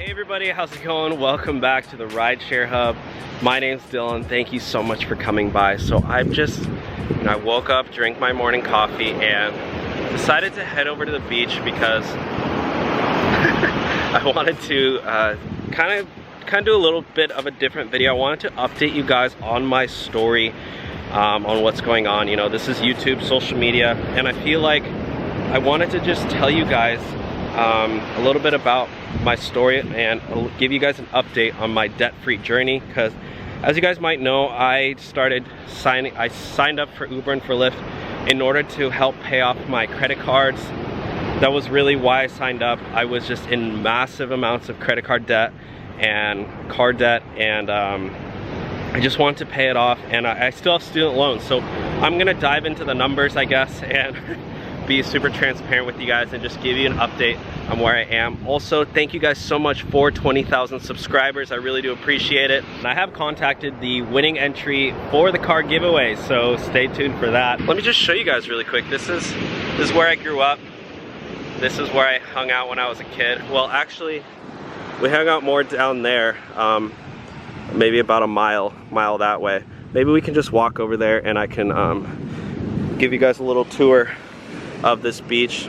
Hey everybody, how's it going? Welcome back to the Rideshare Hub. My name's Dylan. Thank you so much for coming by. So I woke up, drank my morning coffee, and decided to head over to the beach because I wanted to kind of do a little bit of a different video. I wanted to update you guys on my story, on what's going on. You know, this is YouTube, social media, and I feel like I wanted to just tell you guys a little bit about my story and give you guys an update on my debt-free journey, because as you guys might know, I signed up for Uber and for Lyft in order to help pay off my credit cards. That was really why I signed up. I was just in massive amounts of credit card debt and car debt, and I just wanted to pay it off, and I still have student loans. So I'm gonna dive into the numbers, I guess, and be super transparent with you guys and just give you an update on where I am. Also, thank you guys so much for 20,000 subscribers. I really do appreciate it. And I have contacted the winning entry for the car giveaway, so stay tuned for that. Let me just show you guys really quick. This is where I grew up. This is where I hung out when I was a kid. Well, actually, we hung out more down there, maybe about a mile that way. Maybe we can just walk over there and I can give you guys a little tour of this beach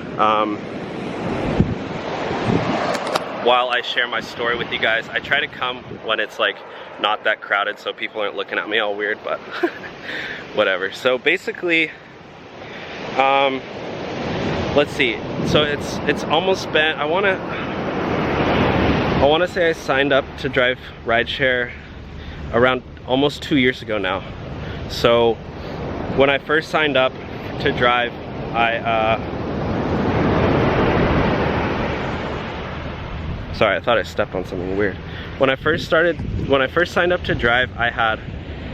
while I share my story with you guys. I try to come when it's like not that crowded so people aren't looking at me all weird, but whatever. So basically, let's see. So it's almost been, I wanna say I signed up to drive rideshare around almost 2 years ago now. So when I first signed up to drive, sorry, I thought I stepped on something weird. When I first signed up to drive, I had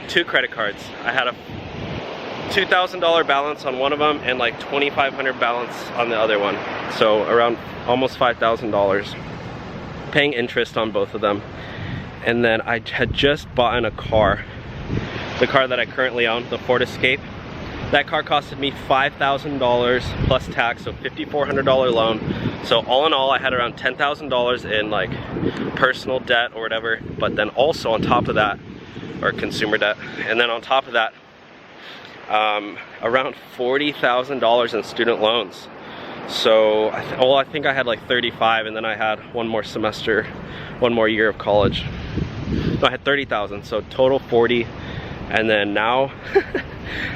2 credit cards. I had a $2,000 balance on one of them and like $2,500 balance on the other one. So around almost $5,000, paying interest on both of them. And then I had just bought a car, the car that I currently own, the Ford Escape. That car costed me $5,000 plus tax, so $5,400 loan. So all in all, I had around $10,000 in like personal debt or whatever, but then also on top of that, or consumer debt, and then on top of that, around $40,000 in student loans. So I think I had like 35, and then I had one more semester, one more year of college. No, I had 30,000, so total 40, and then now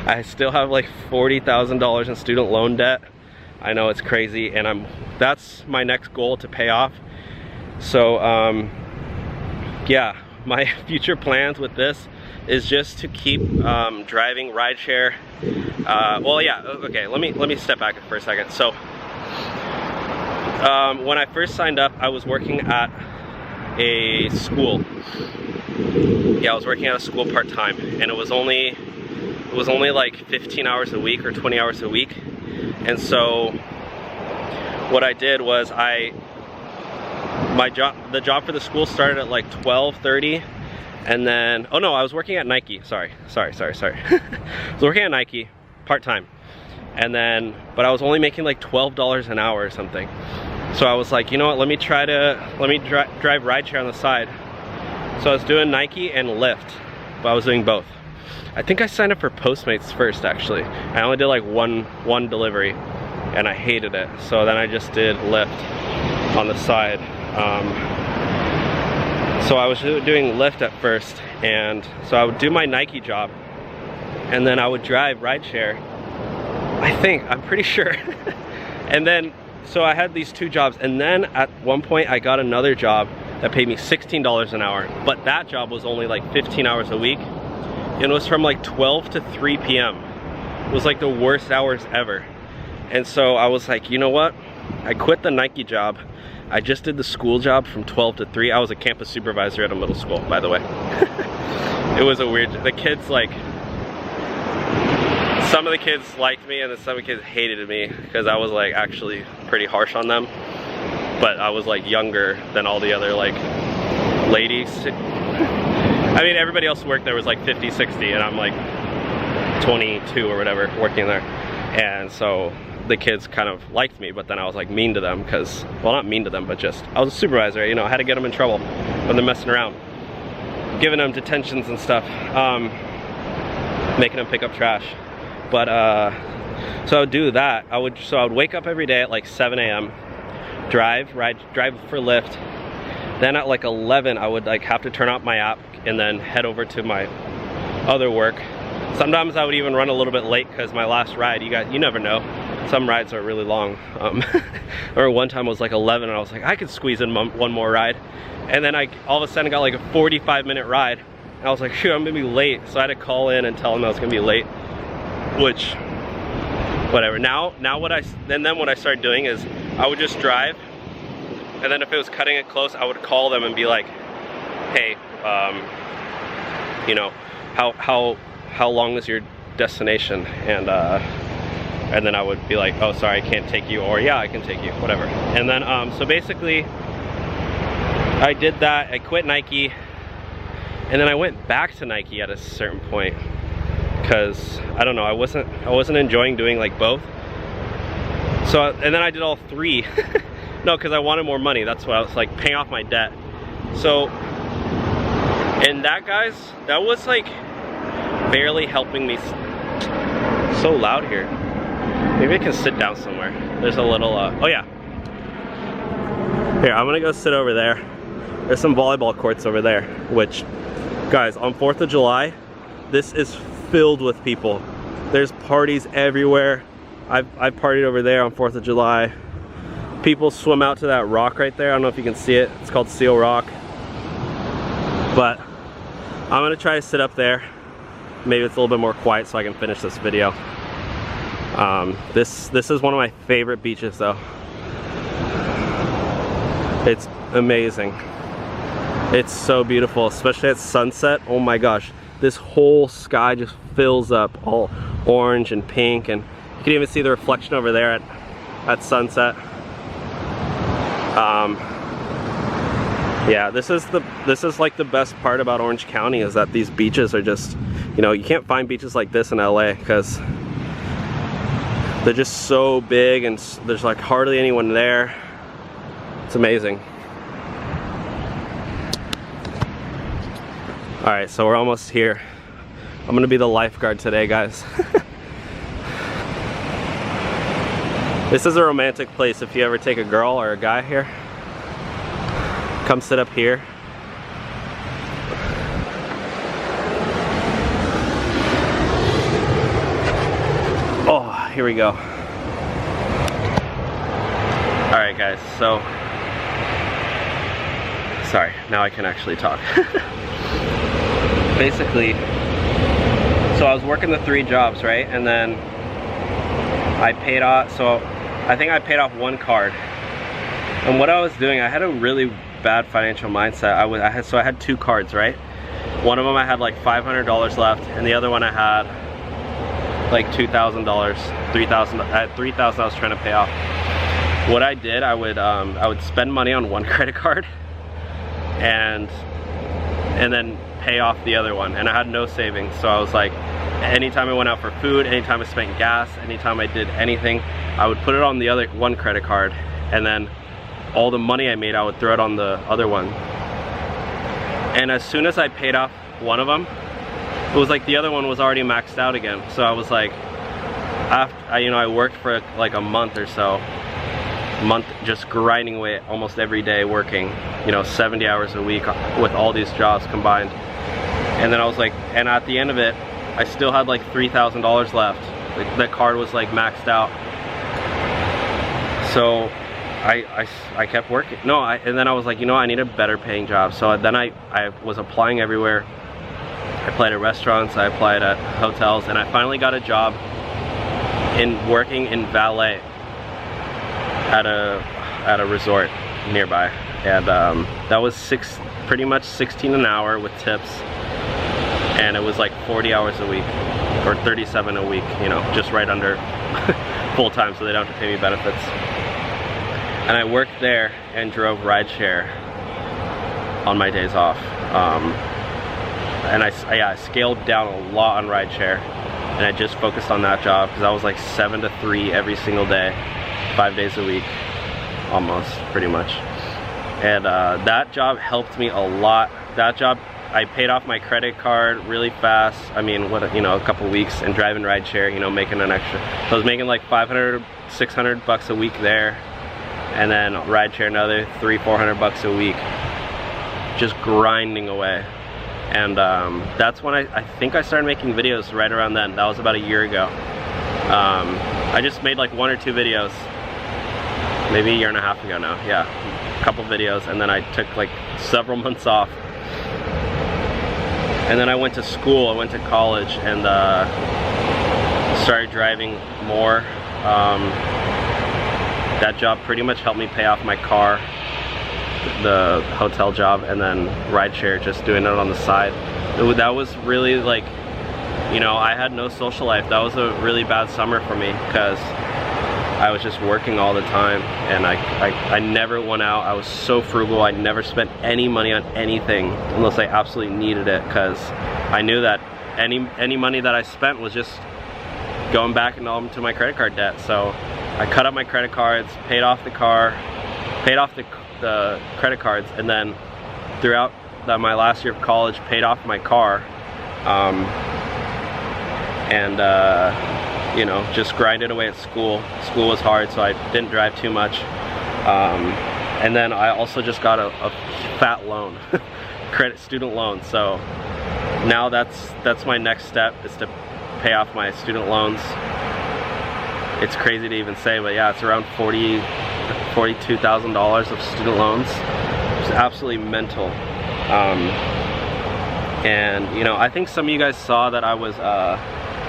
I still have like $40,000 in student loan debt. I know it's crazy, and that's my next goal to pay off. So yeah, my future plans with this is just to keep driving rideshare. Well, yeah, okay, let me step back for a second. So when I first signed up, I was working at a school. Yeah, I was working at a school part-time, and it was only like 15 hours a week or 20 hours a week. And so what I did was the job for the school started at like 12:30, and then, oh no, I was working at Nike. Sorry. I was working at Nike part-time, and then, but I was only making like $12 an hour or something. So I was like, you know what, let me drive rideshare on the side. So I was doing Nike and Lyft, but I was doing both. I think I signed up for Postmates first, actually. I only did like one delivery, and I hated it. So then I just did Lyft on the side. So I was doing Lyft at first, and so I would do my Nike job, and then I would drive rideshare. I'm pretty sure. And then, so I had these 2 jobs, and then at one point I got another job that paid me $16 an hour, but that job was only like 15 hours a week. It was from like 12 to 3 p.m. It was like the worst hours ever. And so I was like, you know what? I quit the Nike job. I just did the school job from 12 to 3. I was a campus supervisor at a middle school, by the way. It was a weird, the kids like, some of the kids liked me and then some of the kids hated me because I was like actually pretty harsh on them. But I was like younger than all the other like ladies. I mean, everybody else who worked there was like 50, 60, and I'm like 22 or whatever working there. And so the kids kind of liked me, but then I was like mean to them because, well, not mean to them, but just, I was a supervisor, you know, I had to get them in trouble when they're messing around. Giving them detentions and stuff, making them pick up trash. But, so I would do that. I would wake up every day at like 7 a.m., drive for Lyft. Then at like 11, I would like have to turn off my app and then head over to my other work. Sometimes I would even run a little bit late because my last ride, you never know. Some rides are really long. Or one time it was like 11 and I was like, I could squeeze in one more ride. And then I all of a sudden got like a 45-minute ride. And I was like, shoot, I'm gonna be late. So I had to call in and tell them I was gonna be late, which, whatever. Then what I started doing is I would just drive, and then if it was cutting it close, I would call them and be like, hey, you know, how long is your destination? And then I would be like, oh, sorry, I can't take you, or yeah, I can take you, whatever. And then, so basically, I did that, I quit Nike, and then I went back to Nike at a certain point, because, I don't know, I wasn't enjoying doing like both. So, and then I did all three. No, because I wanted more money, that's what I was like, paying off my debt. So, and that, guys, that was like, barely helping me. So loud here. Maybe I can sit down somewhere. There's a little, oh yeah. Here, I'm gonna go sit over there. There's some volleyball courts over there, which, guys, on 4th of July, this is filled with people. There's parties everywhere. I've partied over there on 4th of July. People swim out to that rock right there. I don't know if you can see it. It's called Seal Rock. But I'm gonna try to sit up there. Maybe it's a little bit more quiet so I can finish this video. This is one of my favorite beaches though. It's amazing. It's so beautiful, especially at sunset. Oh my gosh, this whole sky just fills up, all orange and pink, and you can even see the reflection over there at sunset. Yeah, this is like the best part about Orange County, is that these beaches are just, you know, you can't find beaches like this in LA because they're just so big and there's like hardly anyone there. It's amazing. All right, so we're almost here. I'm gonna be the lifeguard today, guys. This is a romantic place if you ever take a girl or a guy here. Come sit up here. Oh, here we go. All right, guys, so, sorry, now I can actually talk. Basically, so I was working the 3 jobs, right? And then I paid off, so I think I paid off 1 card. And what I was doing, I had a really bad financial mindset. I had 2 cards, right? One of them I had like $500 left, and the other one I had like $2,000, $3,000. I had $3,000 I was trying to pay off. What I did, I would spend money on 1 credit card, and then pay off the other one, and I had no savings. So I was like, anytime I went out for food, anytime I spent gas, anytime I did anything, I would put it on the other 1 credit card, and then all the money I made, I would throw it on the other one. And as soon as I paid off one of them, it was like the other one was already maxed out again. So I was like, I worked for like a month or so, just grinding away almost every day, working, 70 hours a week with all these jobs combined. And then I was like, and at the end of it, I still had like $3,000 left. The card was like maxed out. So I kept working. And then I was like, I need a better paying job. So then I was applying everywhere. I applied at restaurants, I applied at hotels, and I finally got a job working in valet at a resort nearby. And that was pretty much 16 an hour with tips. And it was like 40 hours a week, or 37 a week, just right under full time, so they don't have to pay me benefits. And I worked there and drove rideshare on my days off. And I scaled down a lot on rideshare. and I just focused on that job because I was like 7 to 3 every single day, 5 days a week, almost, pretty much. And that job helped me a lot. That job, I paid off my credit card really fast. I mean, what, you know, a couple weeks, and driving rideshare, you know, making an extra. I was making like 500, 600 bucks a week there, and then rideshare another 300-400 bucks a week, just grinding away. And that's when I think I started making videos right around then. That was about a year ago. I just made like 1 or 2 videos, maybe a year and a half ago now. Yeah, a couple videos, and then I took like several months off. And then I went to school, I went to college, and started driving more. That job pretty much helped me pay off my car, the hotel job, and then rideshare, just doing it on the side. That was really like, you know, I had no social life. That was a really bad summer for me because I was just working all the time, and I never went out. I was so frugal. I never spent any money on anything unless I absolutely needed it, because I knew that any money that I spent was just going back into my credit card debt. So I cut up my credit cards, paid off the car, paid off the credit cards, and then throughout my last year of college, paid off my car, you know, just grinded away at school. School was hard, so I didn't drive too much. And then I also just got a fat loan, student loan. So now that's my next step, is to pay off my student loans. It's crazy to even say, but yeah, it's around $42,000 of student loans. It's absolutely mental. And you know, I think some of you guys saw that I was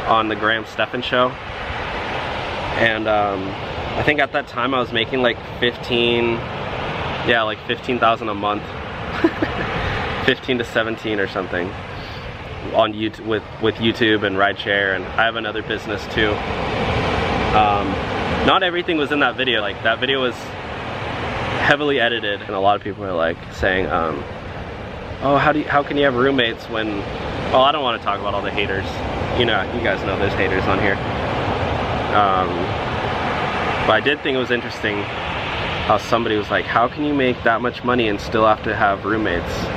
on the Steph show, and I think at that time I was making like 15,000 a month, 15 to 17 or something on YouTube with YouTube and rideshare, and I have another business too. Not everything was in that video. Like, that video was heavily edited, and a lot of people are like saying, oh, how can you have roommates when, well, I don't want to talk about all the haters. You know, you guys know there's haters on here. But I did think it was interesting how somebody was like, how can you make that much money and still have to have roommates?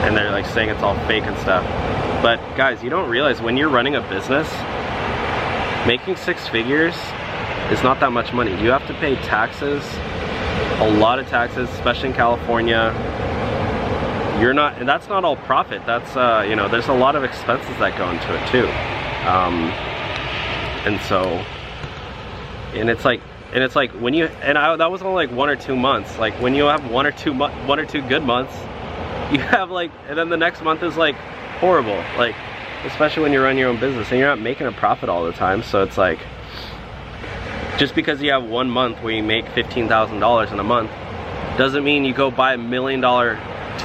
And they're like saying it's all fake and stuff. But guys, you don't realize when you're running a business, making 6 figures is not that much money. You have to pay taxes, a lot of taxes, especially in California. And that's not all profit. That's you know, there's a lot of expenses that go into it too. And it's like when you, that was only like 1 or 2 months. Like, when you have one or two good months, you have like, and then the next month is like horrible. Like, especially when you run your own business and you're not making a profit all the time. So it's like, just because you have 1 month where you make $15,000 in a month doesn't mean you go buy $1 million, $2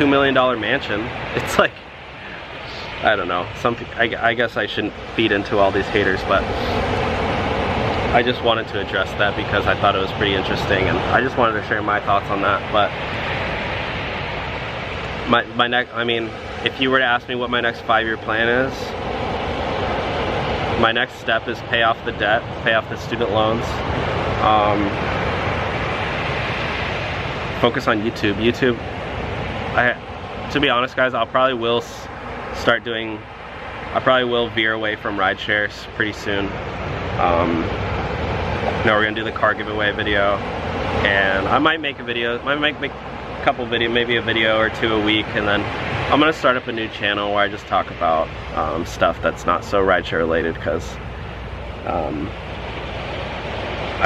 million mansion. It's like, I don't know, I guess I shouldn't feed into all these haters, but I just wanted to address that because I thought it was pretty interesting, and I just wanted to share my thoughts on that. But my next, I mean, if you were to ask me what my next 5-year plan is, my next step is pay off the debt, pay off the student loans, focus on YouTube. To be honest, guys, I probably will veer away from rideshares pretty soon. You know, we're gonna do the car giveaway video, and I might make a video, make a couple videos, maybe a video or 2 a week, and then I'm gonna start up a new channel where I just talk about stuff that's not so rideshare related, because I'm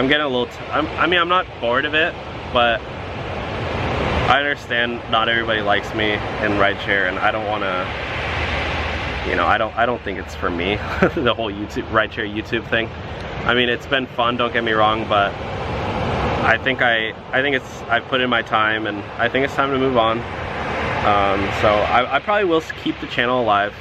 getting a little, I mean, I'm not bored of it, but I understand not everybody likes me in rideshare, and I don't want to, you know, I don't think it's for me. The whole rideshare YouTube thing. I mean, it's been fun, don't get me wrong, but I think I've put in my time, and I think it's time to move on. So I probably will keep the channel alive,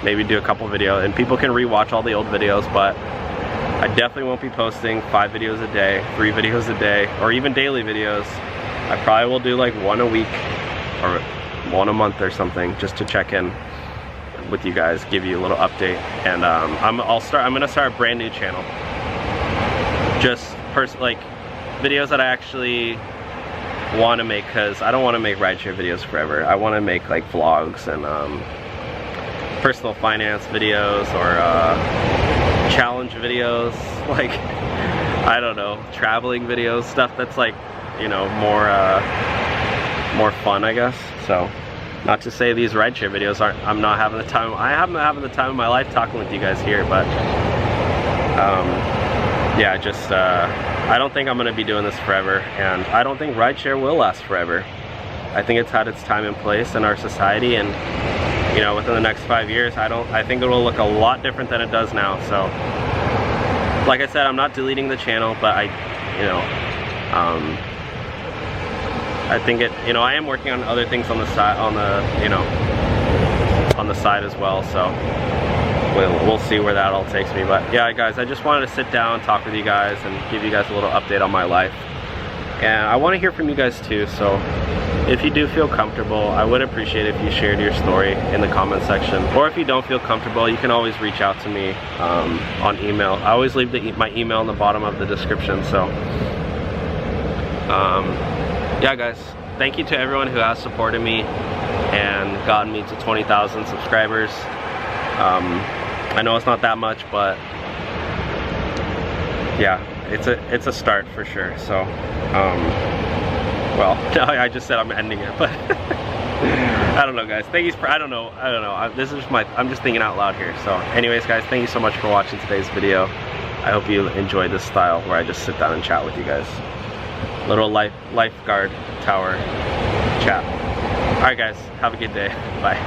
maybe do a couple videos, and people can rewatch all the old videos, but I definitely won't be posting 5 videos a day, 3 videos a day, or even daily videos. I probably will do like 1 a week or 1 a month or something, just to check in. with you guys, give you a little update, and I'm gonna start a brand new channel. Just like videos that I actually want to make, because I don't want to make rideshare videos forever. I want to make like vlogs and personal finance videos or challenge videos, like I don't know, traveling videos, stuff that's like, you know, more fun, I guess. So not to say these rideshare videos aren't, I'm not having the time, I am having the time of my life talking with you guys here, but yeah, just I don't think I'm gonna be doing this forever, and I don't think rideshare will last forever. I think it's had its time and place in our society, and you know, within the next 5 years, I think it will look a lot different than it does now. So like I said, I'm not deleting the channel, but I think it, you know, I am working on other things on the side, on the side as well, so we'll see where that all takes me. But yeah, guys, I just wanted to sit down, talk with you guys, and give you guys a little update on my life. And I want to hear from you guys too, so if you do feel comfortable, I would appreciate it if you shared your story in the comment section. Or if you don't feel comfortable, you can always reach out to me on email. I always leave my email in the bottom of the description. So yeah, guys, thank you to everyone who has supported me and gotten me to 20,000 subscribers. I know it's not that much, but yeah, it's a start for sure. So well, I just said I'm ending it, but I don't know, guys. Thank you for, I don't know. This is I'm just thinking out loud here. So anyways, guys, thank you so much for watching today's video. I hope you enjoyed this style where I just sit down and chat with you guys. Little lifeguard tower chat. All right, guys, have a good day. Bye.